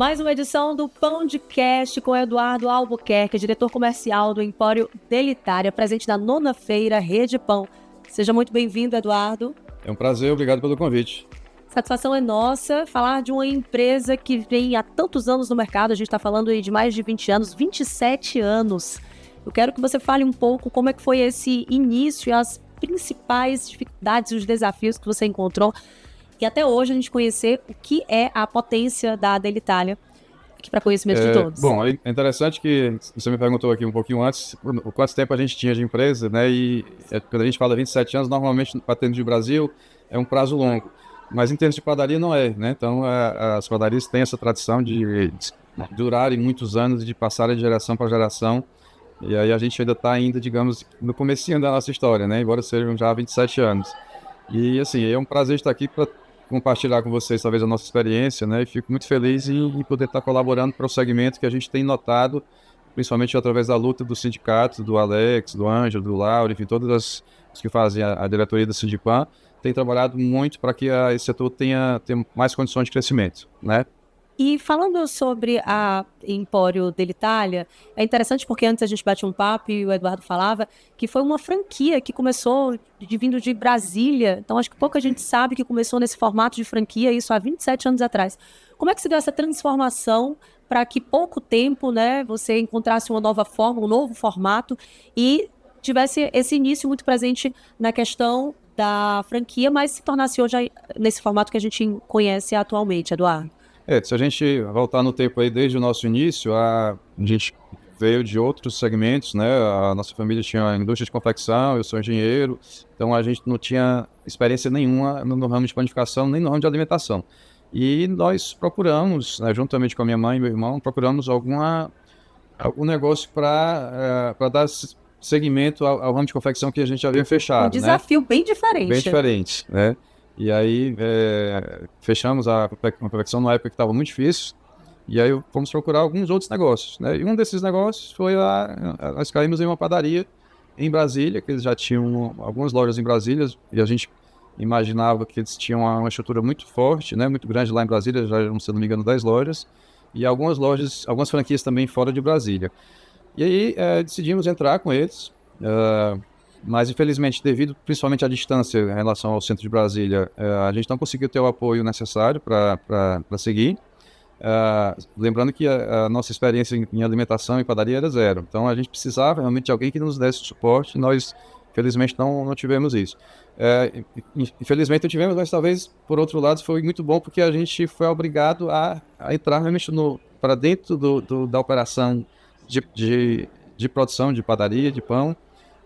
Mais uma edição do Pão de Cast com Eduardo Albuquerque, diretor comercial do Empório Delitária, presente na 9ª Feira Rede Pão. Seja muito bem-vindo, Eduardo. É um prazer, obrigado pelo convite. Satisfação é nossa falar de uma empresa que vem há tantos anos no mercado. A gente está falando aí de mais de 20 anos, 27 anos. Eu quero que você fale um pouco como é que foi esse início e as principais dificuldades e os desafios que você encontrou. E até hoje a gente conhecer o que é a potência da Delitália, aqui para conhecimento de todos. Bom, é interessante que você me perguntou aqui um pouquinho antes o quanto tempo a gente tinha de empresa, né? E quando a gente fala 27 anos, normalmente, batendo de Brasil, é um prazo longo. Mas em termos de padaria não é, né? Então, as padarias têm essa tradição de durarem muitos anos, de passarem de geração para geração. E aí a gente ainda está digamos, no comecinho da nossa história, né? Embora sejam já 27 anos. E, assim, é um prazer estar aqui para compartilhar com vocês, talvez, a nossa experiência, né? E fico muito feliz em poder estar colaborando para o segmento que a gente tem notado, principalmente através da luta do sindicato, do Alex, do Ângelo, do Lauro, enfim, todos os que fazem a diretoria da Sindipan, têm trabalhado muito para que esse setor tenha mais condições de crescimento, né? E falando sobre a Empório Delitália, é interessante porque antes a gente bate um papo e o Eduardo falava que foi uma franquia que começou vindo de Brasília. Então acho que pouca gente sabe que começou nesse formato de franquia, isso há 27 anos atrás. Como é que se deu essa transformação para que pouco tempo, né, você encontrasse uma nova forma, um novo formato e tivesse esse início muito presente na questão da franquia, mas se tornasse hoje nesse formato que a gente conhece atualmente, Eduardo? Se a gente voltar no tempo aí, desde o nosso início, a gente veio de outros segmentos, né? A nossa família tinha indústria de confecção, eu sou engenheiro, então a gente não tinha experiência nenhuma no ramo de panificação, nem no ramo de alimentação. E nós procuramos, né, juntamente com a minha mãe e meu irmão, procuramos algum negócio para dar seguimento ao ramo de confecção que a gente havia fechado, Um desafio, né? bem diferente. Bem diferente, né? E aí fechamos a confecção numa época que estava muito difícil, e aí fomos procurar alguns outros negócios, né? E um desses negócios foi nós caímos em uma padaria em Brasília, que eles já tinham algumas lojas em Brasília, e a gente imaginava que eles tinham uma estrutura muito forte, né? Muito grande lá em Brasília, já eram, se não me engano, 10 lojas, e algumas franquias também fora de Brasília. E aí decidimos entrar com eles, mas infelizmente, devido principalmente à distância em relação ao centro de Brasília, a gente não conseguiu ter o apoio necessário para seguir. Lembrando que a nossa experiência em alimentação e padaria era zero. Então a gente precisava realmente de alguém que nos desse suporte. Nós, infelizmente, não tivemos isso. Infelizmente não tivemos, mas talvez, por outro lado, foi muito bom porque a gente foi obrigado a entrar realmente para dentro da operação de produção de padaria, de pão.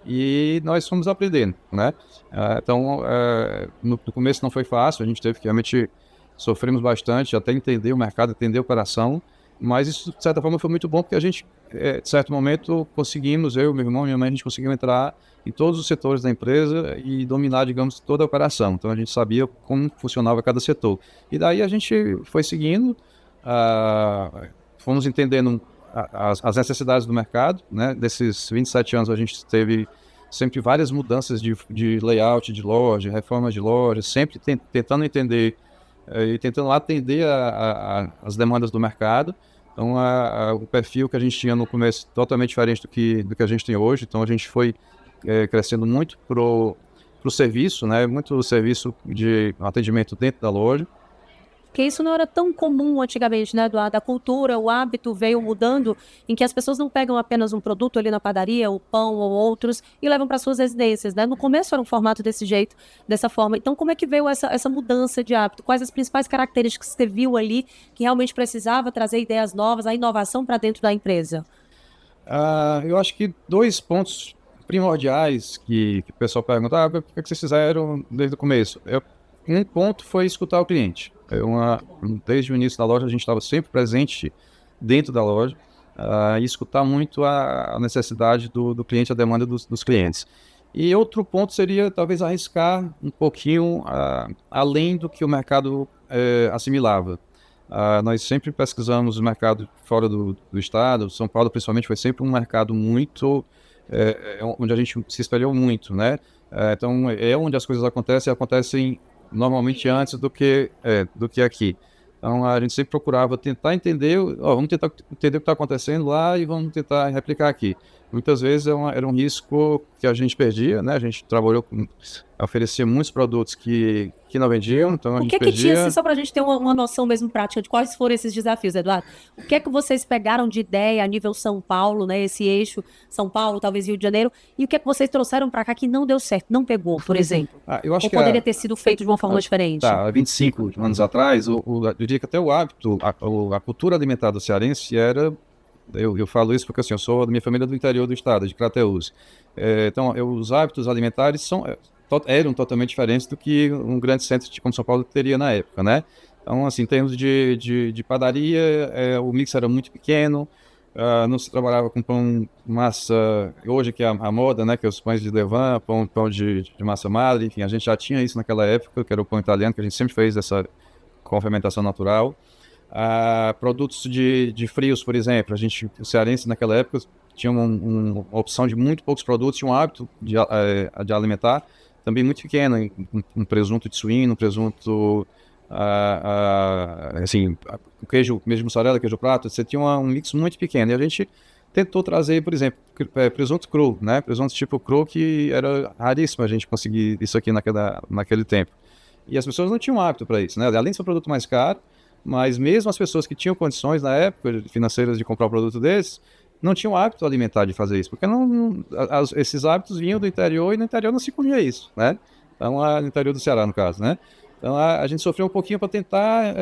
E nós fomos aprendendo, né? Então, no começo não foi fácil, a gente teve que realmente sofremos bastante até entender o mercado, entender a operação, mas isso, de certa forma, foi muito bom porque a gente, de certo momento, conseguimos, eu, meu irmão e minha mãe, a gente conseguiu entrar em todos os setores da empresa e dominar, digamos, toda a operação. Então, a gente sabia como funcionava cada setor. E daí a gente foi seguindo, fomos entendendo as necessidades do mercado, né? Desses 27 anos a gente teve sempre várias mudanças de layout de loja, reformas de loja, sempre tentando entender e tentando atender as demandas do mercado. Então o perfil que a gente tinha no começo totalmente diferente do que a gente tem hoje. Então a gente foi crescendo muito pro serviço, né? Muito serviço de atendimento dentro da loja. Porque isso não era tão comum antigamente, né, Eduardo? A cultura, o hábito veio mudando, em que as pessoas não pegam apenas um produto ali na padaria, o pão ou outros, e levam para suas residências, né? No começo era um formato desse jeito, dessa forma. Então, como é que veio essa mudança de hábito? Quais as principais características que você viu ali que realmente precisava trazer ideias novas, a inovação para dentro da empresa? Eu acho que 2 pontos primordiais que o pessoal pergunta, o que vocês fizeram desde o começo? Um ponto foi escutar o cliente. Desde o início da loja, a gente estava sempre presente dentro da loja e escutar muito a necessidade do cliente, a demanda dos clientes. E outro ponto seria, talvez, arriscar um pouquinho além do que o mercado assimilava. Nós sempre pesquisamos o mercado fora do estado. São Paulo, principalmente, foi sempre um mercado muito... onde a gente se espelhou muito, né? Então, é onde as coisas acontecem normalmente antes do que aqui. Então, a gente sempre procurava tentar entender, vamos tentar entender o que está acontecendo lá e vamos tentar replicar aqui. Muitas vezes era um risco que a gente perdia, né? A gente oferecia muitos produtos que não vendiam, então a O gente que que tinha, assim, perdia. só para a gente ter uma noção mesmo prática de quais foram esses desafios, Eduardo? O que é que vocês pegaram de ideia a nível São Paulo, né? Esse eixo São Paulo, talvez Rio de Janeiro, e o que é que vocês trouxeram para cá que não deu certo, não pegou, por exemplo? Eu acho Ou que poderia ter sido feito de uma forma diferente? há 25 anos atrás, eu diria que até o hábito, a cultura alimentar do cearense era. Eu falo isso porque assim, eu sou da minha família do interior do estado, de Crateús. Então, os hábitos alimentares eram totalmente diferentes do que um grande centro como São Paulo teria na época, né? Então, assim, em termos de padaria, o mix era muito pequeno, não se trabalhava com pão, massa, hoje que é a moda, né? Que é os pães de levain, pão de massa madre, enfim, a gente já tinha isso naquela época, que era o pão italiano, que a gente sempre fez essa com fermentação natural. Produtos de frios, por exemplo. O cearense naquela época tinha uma opção de muito poucos produtos, tinha um hábito de alimentar também muito pequeno, um presunto de suíno, um presunto, assim, queijo, mesmo mussarela, queijo prato, você tinha um mix muito pequeno. E a gente tentou trazer, por exemplo, presunto cru, né? Presunto tipo cru, que era raríssimo a gente conseguir isso aqui naquele tempo. E as pessoas não tinham hábito para isso, né? Além de ser um produto mais caro, mas mesmo as pessoas que tinham condições na época financeiras de comprar um produto desse, não tinham hábito alimentar de fazer isso, porque esses hábitos vinham do interior e no interior não se comia isso, né? Então, no interior do Ceará, no caso, né? Então, a gente sofreu um pouquinho para tentar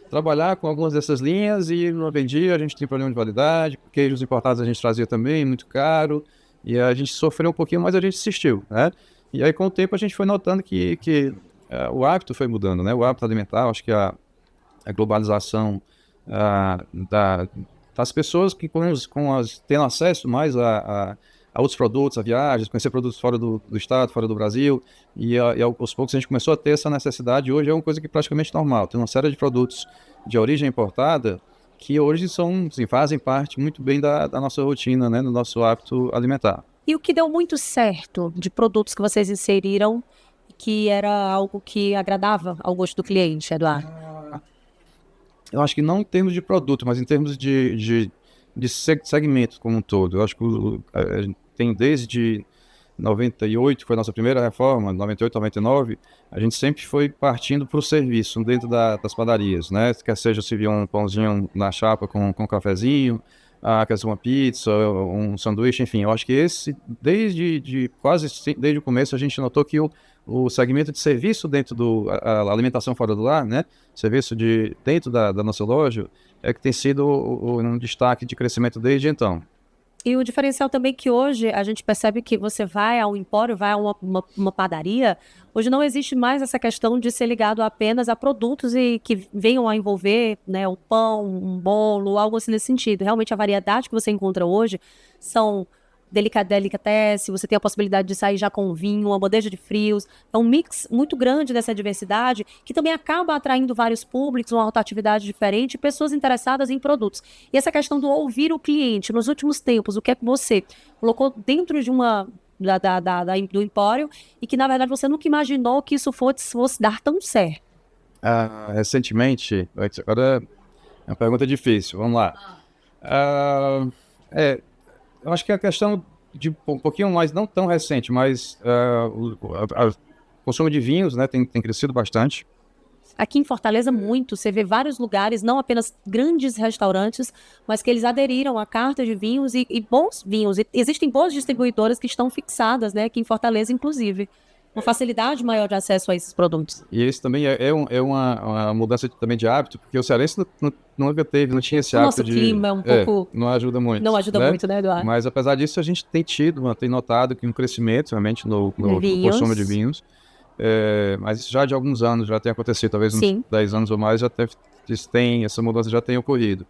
trabalhar com algumas dessas linhas e não vendia, a gente tinha problema de validade, queijos importados a gente trazia também, muito caro, e a gente sofreu um pouquinho, mas a gente insistiu, né? E aí, com o tempo, a gente foi notando que o hábito foi mudando, né? O hábito alimentar, acho que a globalização das pessoas que tendo acesso mais a outros produtos, a viagens, conhecer produtos fora do estado, fora do Brasil, e aos poucos a gente começou a ter essa necessidade. Hoje é uma coisa que é praticamente normal. Tem uma série de produtos de origem importada que hoje assim, fazem parte muito bem da nossa rotina, né, do nosso hábito alimentar. E o que deu muito certo de produtos que vocês inseriram, que era algo que agradava ao gosto do cliente, Eduardo? Eu acho que não em termos de produto, mas em termos de segmento como um todo. Eu acho que a gente tem desde 98, que foi a nossa primeira reforma, 98, 99, a gente sempre foi partindo para o serviço dentro das padarias, né? Quer seja servir um pãozinho na chapa com cafezinho, quer ser uma pizza, um sanduíche, enfim. Eu acho que desde o começo a gente notou que o segmento de serviço dentro a alimentação fora do lar, né? Serviço dentro da nossa loja, é que tem sido um destaque de crescimento desde então. E o diferencial também que hoje a gente percebe que você vai ao empório, vai a uma padaria, hoje não existe mais essa questão de ser ligado apenas a produtos e que venham a envolver, né, um pão, um bolo, algo assim nesse sentido. Realmente a variedade que você encontra hoje são delicatessen, você tem a possibilidade de sair já com vinho, uma bandeja de frios, é um mix muito grande dessa diversidade que também acaba atraindo vários públicos, uma rotatividade diferente, pessoas interessadas em produtos. E essa questão do ouvir o cliente, nos últimos tempos, o que é que você colocou dentro de do empório e que na verdade você nunca imaginou que isso fosse dar tão certo? Recentemente, agora é uma pergunta difícil, vamos lá. Eu acho que a questão de um pouquinho mais, não tão recente, mas o consumo de vinhos, né, tem crescido bastante. Aqui em Fortaleza, muito. Você vê vários lugares, não apenas grandes restaurantes, mas que eles aderiram à carta de vinhos e bons vinhos. E existem boas distribuidoras que estão fixadas, né, aqui em Fortaleza, inclusive. Uma facilidade maior de acesso a esses produtos. E esse também é uma mudança também de hábito, porque o cearense nunca tinha esse hábito Nosso clima é um pouco... não ajuda muito. Não ajuda muito, né, Eduardo? Mas apesar disso, a gente tem notado que um crescimento realmente no consumo de vinhos. Mas isso já de alguns anos já tem acontecido, talvez uns 10 anos ou mais, essa mudança já tem ocorrido.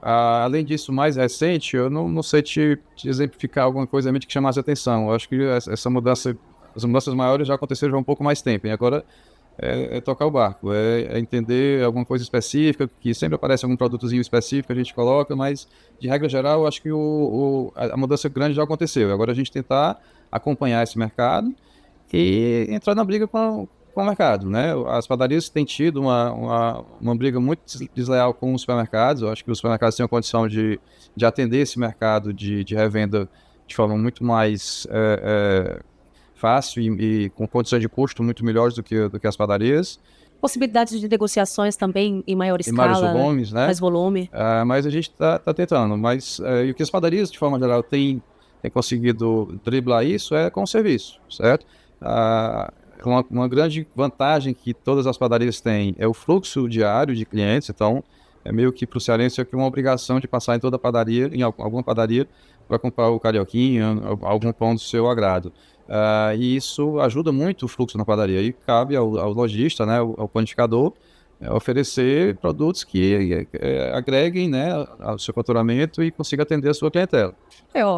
Além disso, mais recente, eu não sei te exemplificar alguma coisa realmente que chamasse atenção. Eu acho que as mudanças maiores já aconteceram há um pouco mais tempo, e agora é tocar o barco, é entender alguma coisa específica, que sempre aparece algum produtozinho específico que a gente coloca, mas de regra geral, eu acho que a mudança grande já aconteceu. Agora a gente tentar acompanhar esse mercado e entrar na briga com com o mercado, né? As padarias têm tido uma briga muito desleal com os supermercados. Eu acho que os supermercados têm a condição de atender esse mercado de revenda de forma muito mais fácil e com condições de custo muito melhores do que as padarias. Possibilidades de negociações também em maior Em vários escala, volumes, né? mais volume. Mas a gente está tentando. Mas e o que as padarias, de forma geral, têm conseguido driblar isso é com o serviço, certo? Uma grande vantagem que todas as padarias têm é o fluxo diário de clientes. Então, é meio que para o cearense é uma obrigação de passar em toda padaria, em alguma padaria, para comprar o carioquinha, algum pão do seu agrado. E isso ajuda muito o fluxo na padaria. E cabe ao lojista, né, ao panificador, oferecer produtos que agreguem, né, ao seu faturamento e consiga atender a sua clientela.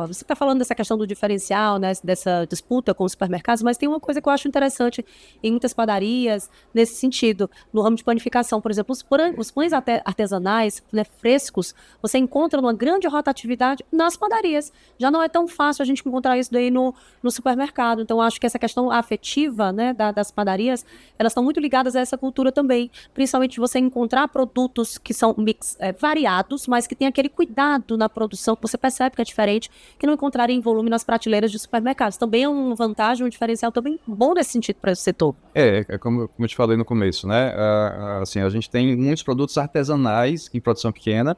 Você está falando dessa questão do diferencial, né, dessa disputa com os supermercados, mas tem uma coisa que eu acho interessante em muitas padarias, nesse sentido, no ramo de panificação, por exemplo, os pães artesanais, né, frescos, você encontra uma grande rotatividade nas padarias. Já não é tão fácil a gente encontrar isso daí no supermercado. Então, acho que essa questão afetiva, né, das padarias, elas estão muito ligadas a essa cultura também, principalmente você encontrar produtos que são variados, mas que tem aquele cuidado na produção, que você percebe que é diferente, que não encontrarem em volume nas prateleiras de supermercados. Também é uma vantagem, um diferencial também bom nesse sentido para esse setor. Como eu te falei no começo, né? Assim, a gente tem muitos produtos artesanais em produção pequena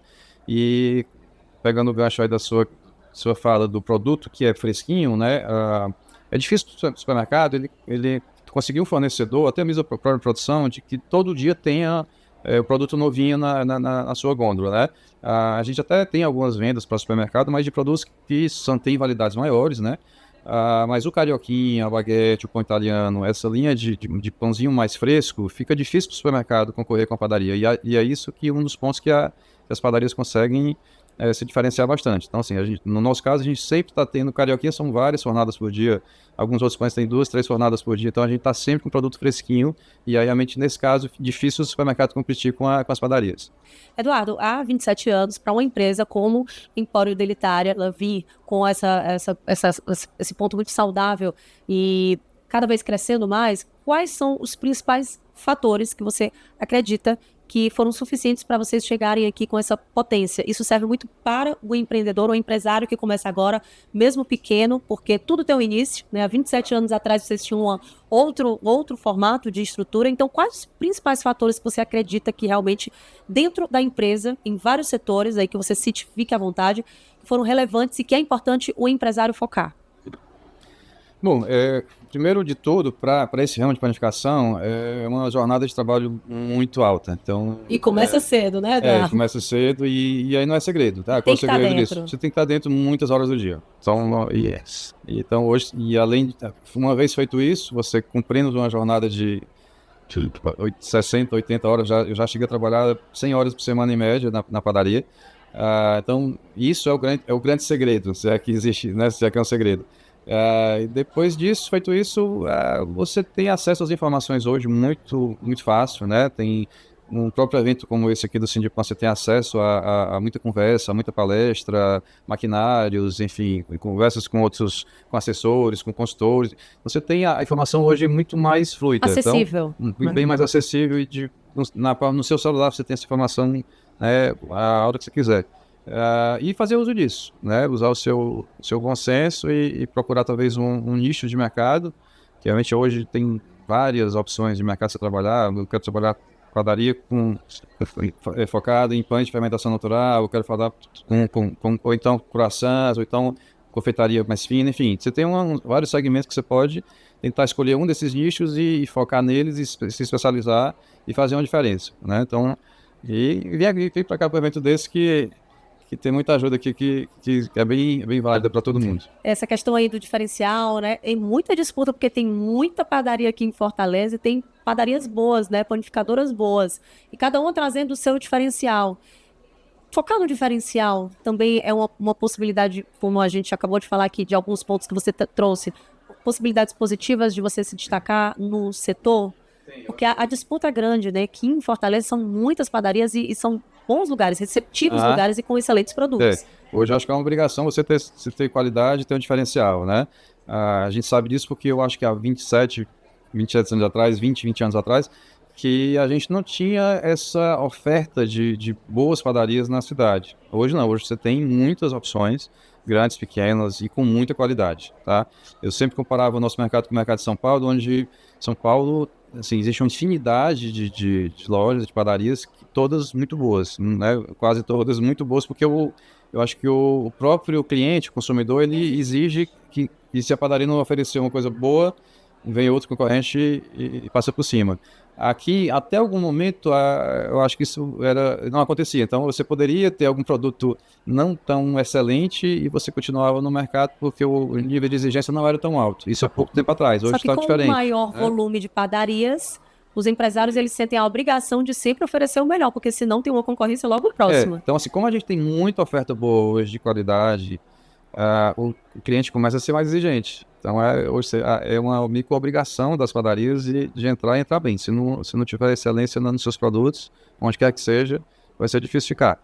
e pegando o gancho aí da sua fala do produto que é fresquinho, né? É difícil para o supermercado ele conseguir um fornecedor, até mesmo a própria produção, de que todo dia tenha o produto novinho na sua gôndola, né? A gente até tem algumas vendas para o supermercado, mas de produtos que têm validades maiores, né? Mas o carioquinha, a baguete, o pão italiano, essa linha de pãozinho mais fresco, fica difícil para o supermercado concorrer com a padaria. E é isso que um dos pontos que as padarias conseguem se diferenciar bastante. Então, assim, no nosso caso, a gente sempre está tendo carioquinha, são várias fornadas por dia. Alguns outros pães têm 2, 3 fornadas por dia. Então, a gente está sempre com produto fresquinho. E aí, realmente, nesse caso, difícil o supermercado competir com as padarias. Eduardo, há 27 anos, para uma empresa como Empório Delitária, ela vir com esse ponto muito saudável e cada vez crescendo mais, quais são os principais fatores que você acredita que foram suficientes para vocês chegarem aqui com essa potência? Isso serve muito para o empreendedor ou empresário que começa agora, mesmo pequeno, porque tudo tem um início, né? Há 27 anos atrás vocês tinham outro formato de estrutura. Então, quais os principais fatores que você acredita que realmente, dentro da empresa, em vários setores, aí que você cite, fique à vontade, foram relevantes e que é importante o empresário focar? Bom, primeiro de tudo, para esse ramo de planificação, é uma jornada de trabalho muito alta. Então, E começa cedo, né, Eduardo? começa cedo e aí não é segredo, tá? Tem Qual o que estar segredo dentro. disso? Você tem que estar dentro muitas horas do dia. Então, hoje, uma vez feito isso, você cumprindo uma jornada de 60, 80 horas, eu já cheguei a trabalhar 100 horas por semana em média na padaria. Então, isso é o grande segredo, se é que existe, né? Se é que é um segredo. E depois disso, feito isso, você tem acesso às informações hoje muito, muito fácil, né? Tem um próprio evento como esse aqui do Sindipan, você tem acesso a muita conversa, a muita palestra, maquinários, enfim, conversas com assessores, com consultores. Você tem a informação hoje muito mais fluida. Acessível. Então, bem mais acessível e no seu celular você tem essa informação, né, a hora que você quiser. E fazer uso disso, né? Usar o seu bom senso e procurar talvez um nicho de mercado, que realmente hoje tem várias opções de mercado para você trabalhar. Eu quero trabalhar padaria focado em pães de fermentação natural, eu quero falar ou então croissants, ou então confeitaria mais fina, enfim. Você tem vários segmentos que você pode tentar escolher um desses nichos e focar neles e se especializar e fazer uma diferença, né? Então, vem para cá para um evento desse que tem muita ajuda aqui que é bem válida para todo mundo. Essa questão aí do diferencial, né? Tem muita disputa, porque tem muita padaria aqui em Fortaleza e tem padarias boas, né? Panificadoras boas. E cada uma trazendo o seu diferencial. Focar no diferencial também é uma possibilidade, como a gente acabou de falar aqui, de alguns pontos que você trouxe, possibilidades positivas de você se destacar no setor. Porque a disputa é grande, né? Aqui em Fortaleza são muitas padarias e são bons lugares, receptivos lugares e com excelentes produtos. Hoje eu acho que é uma obrigação você ter qualidade e ter um diferencial, né? A gente sabe disso porque eu acho que há 27, 27 anos atrás, 20 anos atrás, que a gente não tinha essa oferta de boas padarias na cidade. Hoje não, hoje você tem muitas opções, grandes, pequenas e com muita qualidade, tá? Eu sempre comparava o nosso mercado com o mercado de São Paulo, onde São Paulo, assim, existe uma infinidade de lojas, de padarias, todas muito boas, né? Quase todas muito boas, porque eu acho que o próprio cliente, o consumidor, ele exige que se a padaria não oferecer uma coisa boa, vem outro concorrente e passa por cima. Aqui, até algum momento, eu acho que isso não acontecia. Então, você poderia ter algum produto não tão excelente e você continuava no mercado porque o nível de exigência não era tão alto. Isso há pouco tempo atrás. Hoje Só que está com diferente. o maior volume de padarias, os empresários eles sentem a obrigação de sempre oferecer o melhor, porque senão tem uma concorrência logo próxima. Então, assim, como a gente tem muita oferta boa hoje de qualidade, o cliente começa a ser mais exigente. Então, hoje é uma micro-obrigação das padarias de entrar e entrar bem. Se não tiver excelência nos seus produtos, onde quer que seja, vai ser difícil ficar.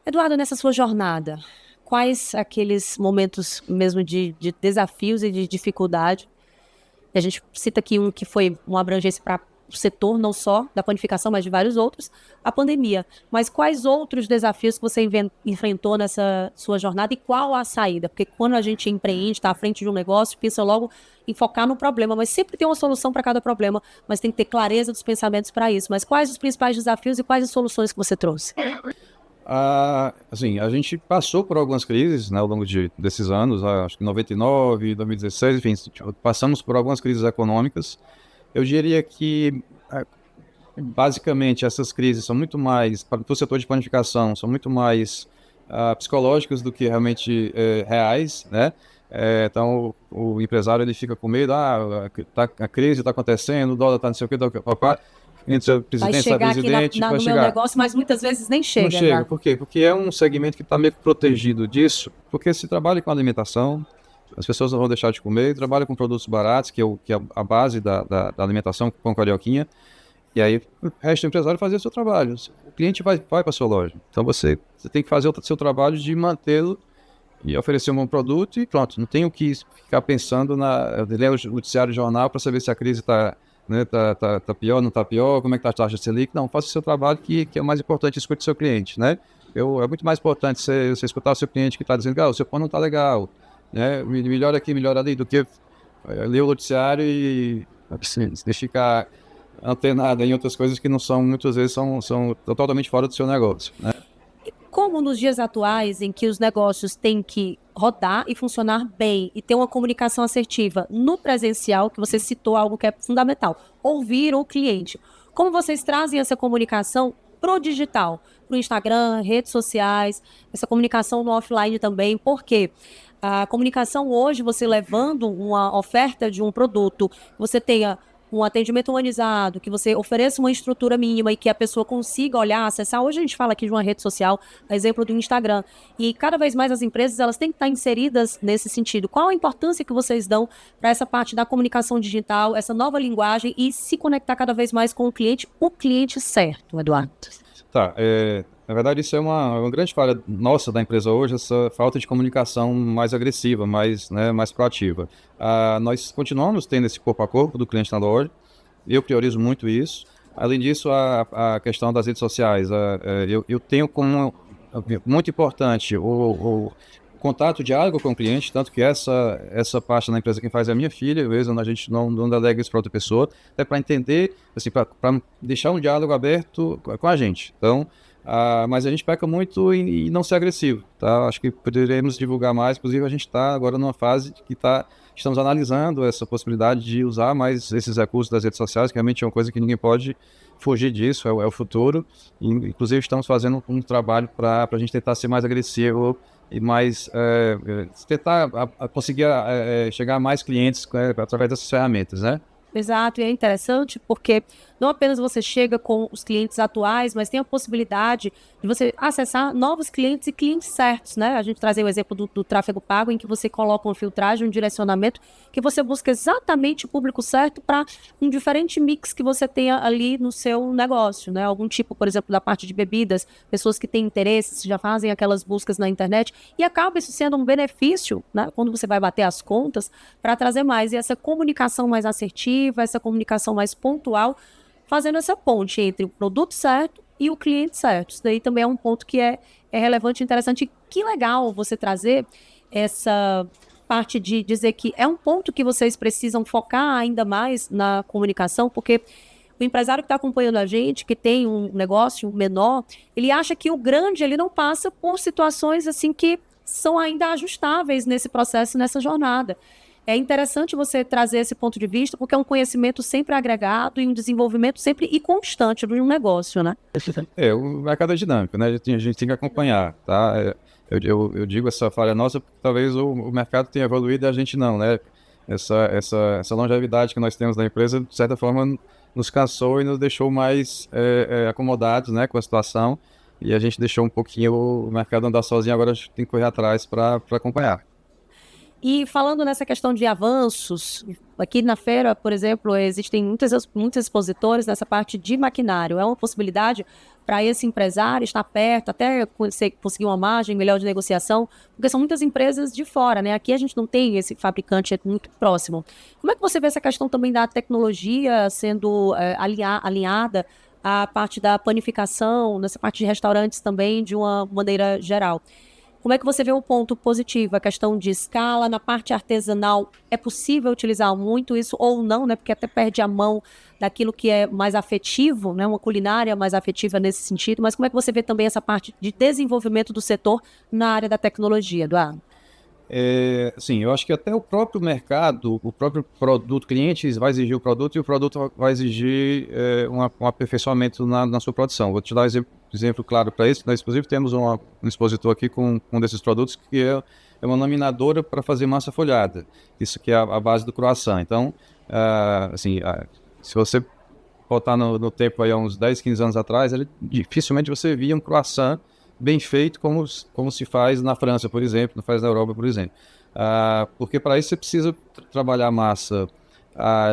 Eduardo, nessa sua jornada, quais aqueles momentos mesmo de desafios e de dificuldade? A gente cita aqui um que foi uma abrangência para o setor, não só da panificação, mas de vários outros, a pandemia. Mas quais outros desafios que você enfrentou nessa sua jornada e qual a saída? Porque quando a gente empreende, está à frente de um negócio, pensa logo em focar no problema, mas sempre tem uma solução para cada problema, mas tem que ter clareza dos pensamentos para isso. Mas quais os principais desafios e quais as soluções que você trouxe? Assim, a gente passou por algumas crises, né, ao longo desses anos, acho que 99, 2016, enfim, passamos por algumas crises econômicas. Eu diria que, basicamente, essas crises são muito mais, para o setor de panificação, são muito mais psicológicas do que realmente reais, né? Então, o empresário ele fica com medo, a crise está acontecendo, o dólar está não sei o que, entre o presidente e a presidente, vai chegar no meu negócio, mas muitas vezes nem chega. Não chega, por quê? Porque é um segmento que está meio protegido disso, porque se trabalha com alimentação, as pessoas não vão deixar de comer, trabalha com produtos baratos, que é a base da alimentação, com carioquinha, e aí resta o empresário fazer o seu trabalho. O cliente vai para a sua loja, então você tem que fazer o seu trabalho de mantê-lo e oferecer um bom produto e pronto, não tem o que ficar pensando ler o noticiário, jornal para saber se a crise está... Né, tá pior, não tá pior, como é que tá a taxa de Selic? Não, faça o seu trabalho que é o mais importante, escute o seu cliente, né? É muito mais importante você escutar o seu cliente que está dizendo, o seu pão não tá legal, né? Melhora aqui, melhora ali, do que ler o noticiário e assim, ficar antenado em outras coisas que não são, muitas vezes, são totalmente fora do seu negócio, né? Como nos dias atuais, em que os negócios têm que rodar e funcionar bem e ter uma comunicação assertiva no presencial, que você citou algo que é fundamental, ouvir o cliente. Como vocês trazem essa comunicação pro digital, pro Instagram, redes sociais, essa comunicação no offline também, porque a comunicação hoje, você levando uma oferta de um produto, você tenha um atendimento humanizado, que você ofereça uma estrutura mínima e que a pessoa consiga olhar, acessar. Hoje a gente fala aqui de uma rede social, exemplo do Instagram, e cada vez mais as empresas elas têm que estar inseridas nesse sentido. Qual a importância que vocês dão para essa parte da comunicação digital, essa nova linguagem e se conectar cada vez mais com o cliente certo, Eduardo? Na verdade, isso é uma grande falha nossa da empresa hoje, essa falta de comunicação mais agressiva, mais proativa. Nós continuamos tendo esse corpo a corpo do cliente na loja, eu priorizo muito isso. Além disso, a questão das redes sociais, eu tenho como muito importante o contato diálogo com o cliente, tanto que essa parte da empresa quem faz é a minha filha, às vezes a gente não delega isso para outra pessoa, até para entender, assim, para deixar um diálogo aberto com a gente. Então, mas a gente peca muito em não ser agressivo, tá? Acho que poderemos divulgar mais, inclusive a gente está agora numa fase que estamos analisando essa possibilidade de usar mais esses recursos das redes sociais, que realmente é uma coisa que ninguém pode fugir disso, é o futuro. E, inclusive estamos fazendo um trabalho para a gente tentar ser mais agressivo e mais tentar conseguir chegar a mais clientes através dessas ferramentas, né? Exato, e é interessante porque não apenas você chega com os clientes atuais, mas tem a possibilidade de você acessar novos clientes e clientes certos, né? A gente trazia o exemplo do tráfego pago, em que você coloca uma filtragem, um direcionamento, que você busca exatamente o público certo para um diferente mix que você tenha ali no seu negócio, né? Algum tipo, por exemplo, da parte de bebidas, pessoas que têm interesse, já fazem aquelas buscas na internet, e acaba isso sendo um benefício, né? Quando você vai bater as contas, para trazer mais. E essa comunicação mais assertiva, assertiva, essa comunicação mais pontual, fazendo essa ponte entre o produto certo e o cliente certo. Isso daí também é um ponto que é relevante e interessante. E que legal você trazer essa parte de dizer que é um ponto que vocês precisam focar ainda mais na comunicação, porque o empresário que está acompanhando a gente, que tem um negócio menor, ele acha que o grande ele não passa por situações assim que são ainda ajustáveis nesse processo, nessa jornada. É interessante você trazer esse ponto de vista, porque é um conhecimento sempre agregado e um desenvolvimento sempre e constante de um negócio, né? O mercado é dinâmico, né? A gente tem que acompanhar, tá? Eu digo essa falha nossa porque talvez o mercado tenha evoluído e a gente não, né? Essa longevidade que nós temos na empresa, de certa forma, nos cansou e nos deixou mais acomodados, né, com a situação. E a gente deixou um pouquinho o mercado andar sozinho, agora a gente tem que correr atrás para acompanhar. E falando nessa questão de avanços, aqui na feira, por exemplo, existem muitos expositores nessa parte de maquinário. É uma possibilidade para esse empresário estar perto, até conseguir uma margem melhor de negociação, porque são muitas empresas de fora, né? Aqui a gente não tem esse fabricante muito próximo. Como é que você vê essa questão também da tecnologia sendo alinhada à parte da panificação, nessa parte de restaurantes também, de uma maneira geral? Como é que você vê o ponto positivo, a questão de escala, na parte artesanal, é possível utilizar muito isso ou não, né? Porque até perde a mão daquilo que é mais afetivo, né? Uma culinária mais afetiva nesse sentido, mas como é que você vê também essa parte de desenvolvimento do setor na área da tecnologia, Eduardo? Sim, eu acho que até o próprio mercado, o próprio produto, o cliente vai exigir o produto e o produto vai exigir um aperfeiçoamento na sua produção. Vou te dar um exemplo claro para isso. Nós, inclusive, temos um expositor aqui com um desses produtos que é uma laminadora para fazer massa folhada. Isso que é a base do croissant. Então, se você voltar no tempo aí, há uns 10, 15 anos atrás, dificilmente você via um croissant bem feito como se faz na França, por exemplo, não faz na Europa, por exemplo. Porque para isso você precisa trabalhar a massa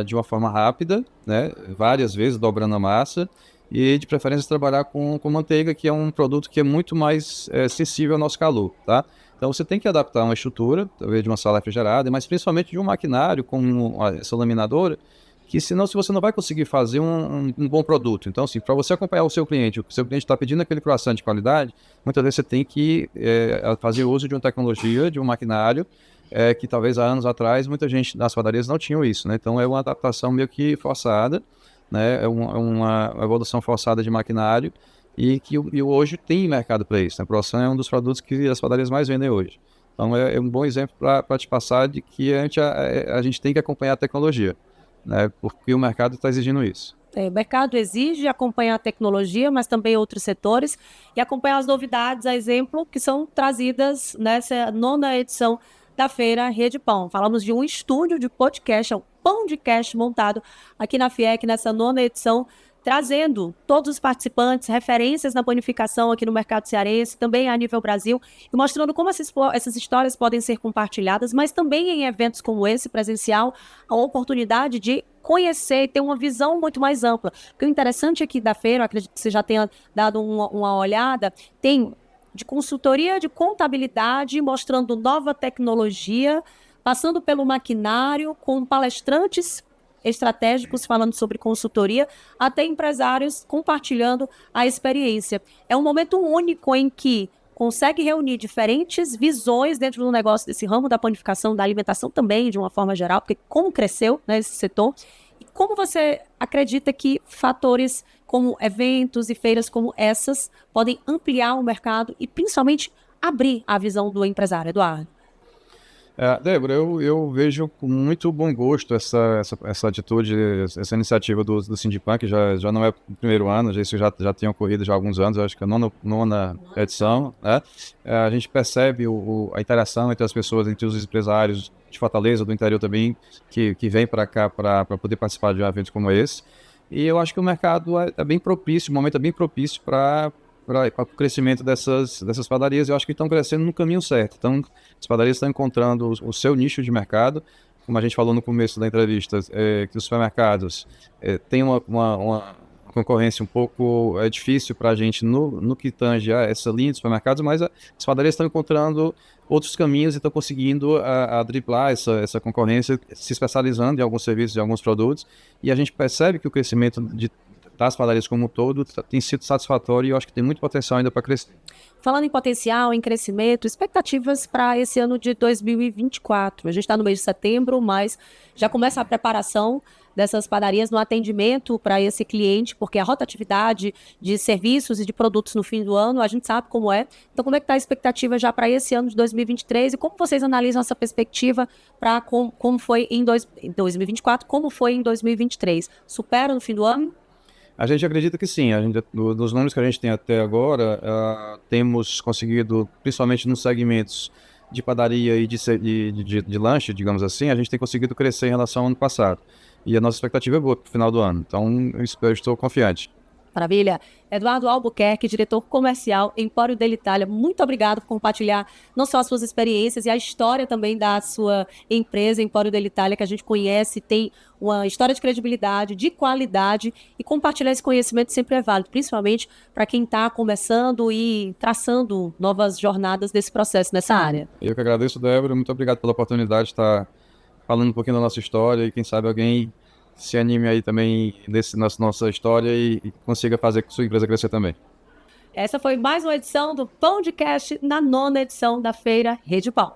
de uma forma rápida, né? Várias vezes dobrando a massa, e de preferência trabalhar com manteiga, que é um produto que é muito mais sensível ao nosso calor, tá? Então você tem que adaptar uma estrutura, talvez de uma sala refrigerada, mas principalmente de um maquinário com essa laminadora, que senão se você não vai conseguir fazer um bom produto. Então, assim, para você acompanhar o seu cliente está pedindo aquele croissant de qualidade, muitas vezes você tem que fazer uso de uma tecnologia, de um maquinário, que talvez há anos atrás muita gente nas padarias não tinha isso, né? Então é uma adaptação meio que forçada, né? É uma evolução forçada de maquinário e que hoje tem mercado para isso, né? O croissant é um dos produtos que as padarias mais vendem hoje. Então é um bom exemplo para te passar de que a gente tem que acompanhar a tecnologia, né, porque o mercado está exigindo isso. O mercado exige acompanhar a tecnologia, mas também outros setores, e acompanhar as novidades, a exemplo, que são trazidas nessa 9ª edição da Feira Rede Pão. Falamos de um estúdio de podcast, é um pão de cast montado aqui na FIEC, nessa 9ª edição, trazendo todos os participantes, referências na panificação aqui no mercado cearense, também a nível Brasil, e mostrando como essas histórias podem ser compartilhadas, mas também em eventos como esse, presencial, a oportunidade de conhecer e ter uma visão muito mais ampla. Porque o interessante aqui da feira, eu acredito que você já tenha dado uma olhada, tem de consultoria de contabilidade, mostrando nova tecnologia, passando pelo maquinário, com palestrantes estratégicos falando sobre consultoria, até empresários compartilhando a experiência. É um momento único em que consegue reunir diferentes visões dentro do negócio desse ramo da panificação, da alimentação também, de uma forma geral, porque como cresceu, né, esse setor, e como você acredita que fatores como eventos e feiras como essas podem ampliar o mercado e principalmente abrir a visão do empresário, Eduardo? Débora, eu vejo com muito bom gosto essa atitude, essa iniciativa do Sindipan, que já não é o primeiro ano, isso já tem ocorrido já há alguns anos, acho que é a nona edição, né? A gente percebe a interação entre as pessoas, entre os empresários de Fortaleza, do interior também, que vêm para cá para poder participar de um evento como esse. E eu acho que o mercado é bem propício, o momento é bem propício para o crescimento dessas padarias. Eu acho que estão crescendo no caminho certo. Então, as padarias estão encontrando o seu nicho de mercado. Como a gente falou no começo da entrevista, que os supermercados têm uma concorrência um pouco difícil para a gente no que tange a essa linha de supermercados, mas as padarias estão encontrando outros caminhos e estão conseguindo a driblar essa concorrência, se especializando em alguns serviços e alguns produtos, e a gente percebe que o crescimento das padarias como um todo tem sido satisfatório e eu acho que tem muito potencial ainda para crescer. Falando em potencial, em crescimento, expectativas para esse ano de 2024. A gente está no mês de setembro, mas já começa a preparação dessas padarias no atendimento para esse cliente, porque a rotatividade de serviços e de produtos no fim do ano, a gente sabe como é. Então, como é que está a expectativa já para esse ano de 2023 e como vocês analisam essa perspectiva para como foi em 2024, como foi em 2023? Supera no fim do ano? A gente acredita que sim. Dos números que a gente tem até agora, temos conseguido, principalmente nos segmentos de padaria e de lanche, digamos assim, a gente tem conseguido crescer em relação ao ano passado. E a nossa expectativa é boa para o final do ano. Então, eu estou confiante. Maravilha. Eduardo Albuquerque, diretor comercial Empório Della Italia, muito obrigado por compartilhar não só as suas experiências e a história também da sua empresa Empório Della Italia, que a gente conhece, tem uma história de credibilidade, de qualidade, e compartilhar esse conhecimento sempre é válido, principalmente para quem está começando e traçando novas jornadas desse processo nessa área. Eu que agradeço, Débora. Muito obrigado pela oportunidade de estar falando um pouquinho da nossa história e quem sabe alguém se anime aí também nessa nossa história e consiga fazer com que sua empresa crescer também. Essa foi mais uma edição do Pão de Cast na 9ª edição da Feira Rede Pão.